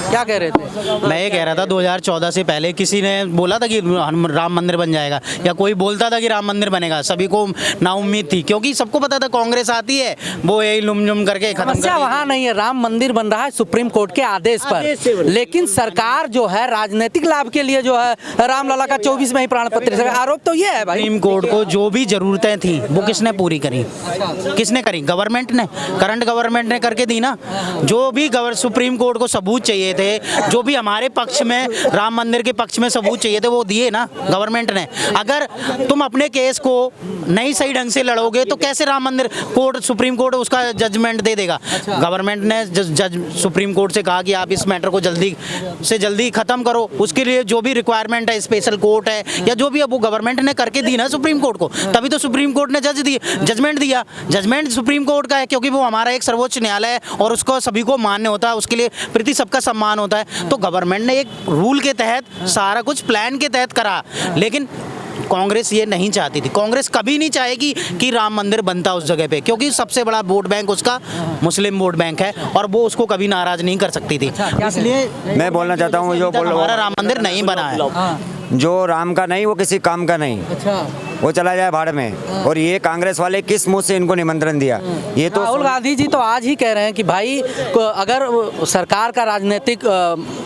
क्या कह रहे थे? मैं ये कह रहा था 2014 से पहले किसी ने बोला था कि राम मंदिर बन जाएगा, या कोई बोलता था कि राम मंदिर बनेगा? सभी को नाउम्मीद थी, क्योंकि सबको पता था कांग्रेस आती है वो यही लुम करके खत्म समस्या कर वहाँ नहीं है, राम मंदिर बन रहा है सुप्रीम कोर्ट के आदेश पर, लेकिन सरकार जो है राजनीतिक लाभ के लिए जो है रामलला का 24 में ही प्राण प्रतिष्ठा, आरोप तो ये है भाई। सुप्रीम कोर्ट को जो भी जरूरतें थी वो किसने पूरी करी? किसने करी? गवर्नमेंट ने, करंट गवर्नमेंट ने करके दी ना। जो भी सुप्रीम कोर्ट को सबूत चाहिए थे, जो भी हमारे पक्ष में राम मंदिर के पक्ष में सबूत चाहिए थे, वो दिए ना गवर्नमेंट ने। अगर तुम अपने केस को नहीं सही ढंग से लड़ोगे तो कैसे राम मंदिर कोर्ट, सुप्रीम कोर्ट उसका जजमेंट दे देगा? गवर्नमेंट ने जज सुप्रीम कोर्ट से कहा कि आप इस मैटर को जल्दी से जल्दी खत्म करो, उसके लिए जो भी रिक्वायरमेंट है, स्पेशल कोर्ट है या जो भी, अब वो गवर्नमेंट ने करके दी ना सुप्रीम कोर्ट को, तभी तो सुप्रीम कोर्ट ने जजमेंट दिया। जजमेंट सुप्रीम कोर्ट का है क्योंकि वो हमारा एक सर्वोच्च न्यायालय है और उसको सभी को मान्य होता है, उसके लिए प्रति सबका सम्मान होता है। तो गवर्नमेंट ने एक रूल के तहत सारा कुछ प्लान के तहत करा, लेकिन कांग्रेस ये नहीं चाहती थी। कांग्रेस कभी नहीं चाहेगी कि राम मंदिर बनता उस जगह पे, क्योंकि सबसे बड़ा वोट बैंक उसका मुस्लिम वोट बैंक है और वो उसको कभी नाराज नहीं कर सकती थी। इसलिए मैं बोलना चाहता हूँ, जो हमारा राम मंदिर नहीं बना है, जो राम का नहीं वो किसी काम का नहीं, वो चला जाए भाड़ में। और ये कांग्रेस वाले किस मुंह से इनको निमंत्रण दिया? ये तो राहुल गांधी जी तो आज ही कह रहे हैं कि भाई अगर सरकार का राजनीतिक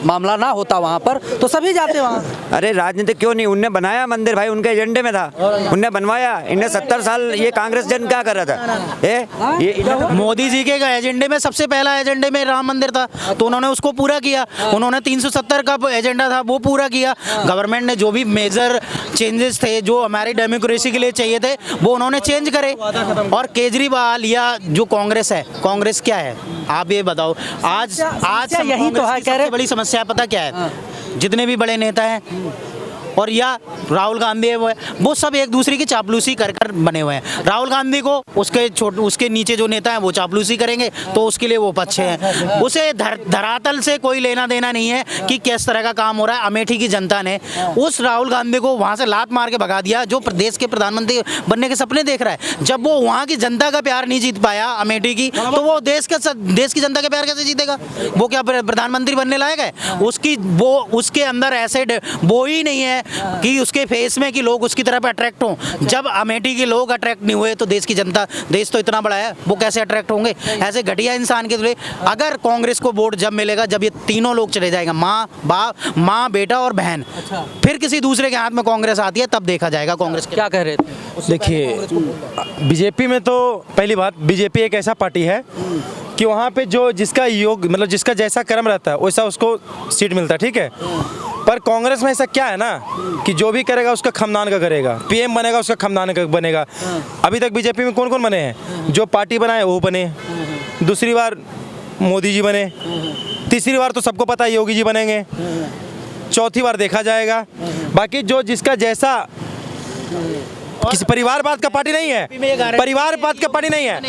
मामला ना होता वहाँ पर तो सभी जाते वहाँ। अरे राजनीतिक क्यों नहीं, उनने बनाया मंदिर भाई, उनके एजेंडे में था, उनने बनवाया। इन्हें 70 साल ये कांग्रेस जन क्या कर रहा था? ये मोदी जी के एजेंडे में सबसे पहला एजेंडे में राम मंदिर था, तो उन्होंने उसको पूरा किया। उन्होंने 370 का एजेंडा था वो पूरा किया। गवर्नमेंट ने जो भी मेजर चेंजेस थे जो हमारी डेमोक्रेसी के लिए चाहिए थे वो उन्होंने चेंज करे। और केजरीवाल या जो कांग्रेस है, कांग्रेस क्या है आप ये बताओ? आज यही तो है, कह रहे बड़ी समस्या पता क्या है? जितने भी बड़े नेता हैं और या राहुल गांधी है वो सब एक दूसरे की चापलूसी कर कर बने हुए हैं। राहुल गांधी को उसके नीचे जो नेता हैं वो चापलूसी करेंगे तो उसके लिए वो पक्षे हैं। उसे धरातल से कोई लेना देना नहीं है कि किस तरह का काम हो रहा है। अमेठी की जनता ने उस राहुल गांधी को वहाँ से लात मार के भगा दिया जो प्रदेश के प्रधानमंत्री बनने के सपने देख रहा है। जब वो वहाँ की जनता का प्यार नहीं जीत पाया अमेठी की, तो वो देश की जनता का प्यार कैसे जीतेगा? वो क्या प्रधानमंत्री बनने लायक है? उसके अंदर ऐसे वो ही नहीं है कि उसके फेस में कि लोग उसकी तरफ अट्रैक्ट हों। जब अमेठी के लोग अट्रैक्ट नहीं हुए तो देश की जनता, देश तो इतना बड़ा है, वो कैसे अट्रैक्ट होंगे? ऐसे घटिया इंसान के लिए अगर कांग्रेस को वोट जब मिलेगा जब ये तीनों लोग चले जाएगा, माँ बाप, माँ बेटा और बहन, फिर किसी दूसरे के हाथ में कांग्रेस आती है तब देखा जाएगा कांग्रेस क्या कह रहे थे। देखिए बीजेपी में तो पहली बात, बीजेपी एक ऐसा पार्टी है कि वहाँ पे जो जिसका योग मतलब जिसका जैसा कर्म रहता है वैसा उसको सीट मिलता है, ठीक है। पर कांग्रेस में ऐसा क्या है ना कि जो भी करेगा उसका खानदान का करेगा, पीएम बनेगा उसका खानदान का बनेगा। अभी तक बीजेपी में कौन कौन बने हैं? जो पार्टी बनाए वो बने, दूसरी बार मोदी जी बने, तीसरी बार तो सबको पता है योगी जी बनेंगे, चौथी बार देखा जाएगा। बाकी जो जिसका जैसा, किसी परिवारवाद का पार्टी नहीं है, परिवारवाद का पार्टी नहीं है।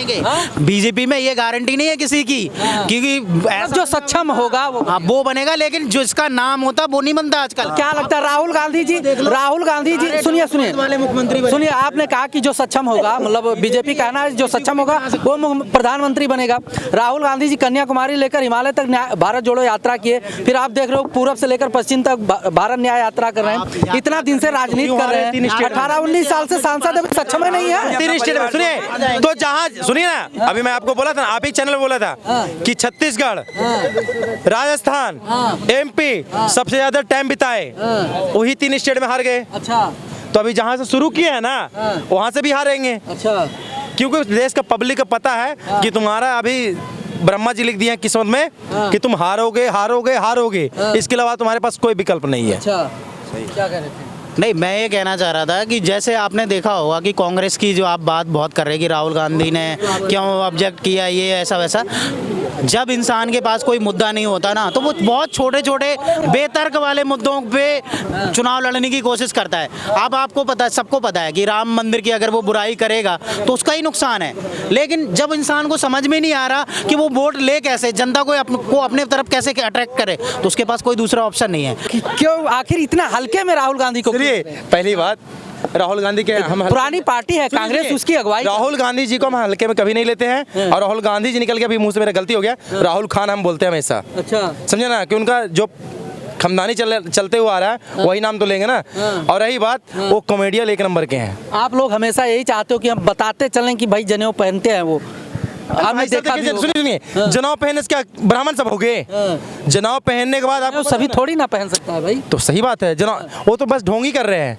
बीजेपी में ये गारंटी नहीं है किसी की, क्योंकि जो सक्षम होगा वो बनेगा, लेकिन जो इसका नाम होता वो नहीं बनता आजकल। क्या लगता है राहुल गांधी जी सुनिए सुनिए, आपने कहा कि जो सक्षम होगा, मतलब बीजेपी कहना है जो सक्षम होगा वो प्रधानमंत्री बनेगा। राहुल गांधी जी कन्याकुमारी लेकर हिमालय तक भारत जोड़ो यात्रा किए, फिर आप देख रहे हो पूरब से लेकर पश्चिम तक भारत न्याय यात्रा कर रहे हैं, इतना दिन से राजनीति कर रहे हैं, 18-19 साल से सांसद सक्षम है नहीं है। तीन स्टेट में सुनिए तो जहाँ सुनिए ना, अभी मैं आपको बोला था, आप ही चैनल बोला था कि छत्तीसगढ़, राजस्थान, एमपी सबसे ज्यादा टाइम बिताए, वही 3 स्टेट में हार गए। अच्छा, तो अभी जहाँ से शुरू किया है ना वहाँ से भी हारेंगे। अच्छा, क्योंकि देश का पब्लिक को पता है कि तुम्हारा अभी ब्रह्मा जी लिख दिए हैं किस्मत में कि तुम हारोगे हारोगे हारोगे, इसके अलावा तुम्हारे पास कोई विकल्प नहीं है। अच्छा, क्या कह रहे थे? नहीं, मैं ये कहना चाह रहा था कि जैसे आपने देखा होगा कि कांग्रेस की जो आप बात बहुत कर रहे हैं कि राहुल गांधी ने क्यों ऑब्जेक्ट किया, ये ऐसा वैसा, जब इंसान के पास कोई मुद्दा नहीं होता ना तो वो बहुत छोटे छोटे बेतर्क वाले मुद्दों पे चुनाव लड़ने की कोशिश करता है। अब आपको पता है, सबको पता है कि राम मंदिर की अगर वो बुराई करेगा तो उसका ही नुकसान है, लेकिन जब इंसान को समझ में नहीं आ रहा कि वो वोट ले कैसे, जनता को अपने तरफ कैसे अट्रैक्ट करे, तो उसके पास कोई दूसरा ऑप्शन नहीं है। क्यों आखिर इतना हल्के में राहुल गांधी को? पहली बात राहुल गांधी के हम पुरानी पार्टी है कांग्रेस, उसकी अगुवाई राहुल गांधी जी को हम हल्के में कभी नहीं लेते हैं, और राहुल गांधी जी निकल के अभी मुंह से मेरा गलती हो गया, राहुल खान हम बोलते हैं हमेशा। अच्छा, समझे ना, कि उनका जो खमदानी चलते हुआ आ रहा है वही नाम तो लेंगे ना। और रही बात, वो कॉमेडियन एक नंबर के हैं। आप लोग हमेशा यही चाहते हो कि हम बताते चलें कि भाई जनेऊ पहनते हैं वो। आपने ऐसा देखा भी देखिए, होगा। सुनिए, जनाव पहनने से क्या ब्राह्मण सब हो गए? जनाव पहनने के बाद वो आपको सभी थोड़ी ना पहन सकता है भाई। तो सही बात है, जनाव वो तो बस ढोंगी कर रहे हैं।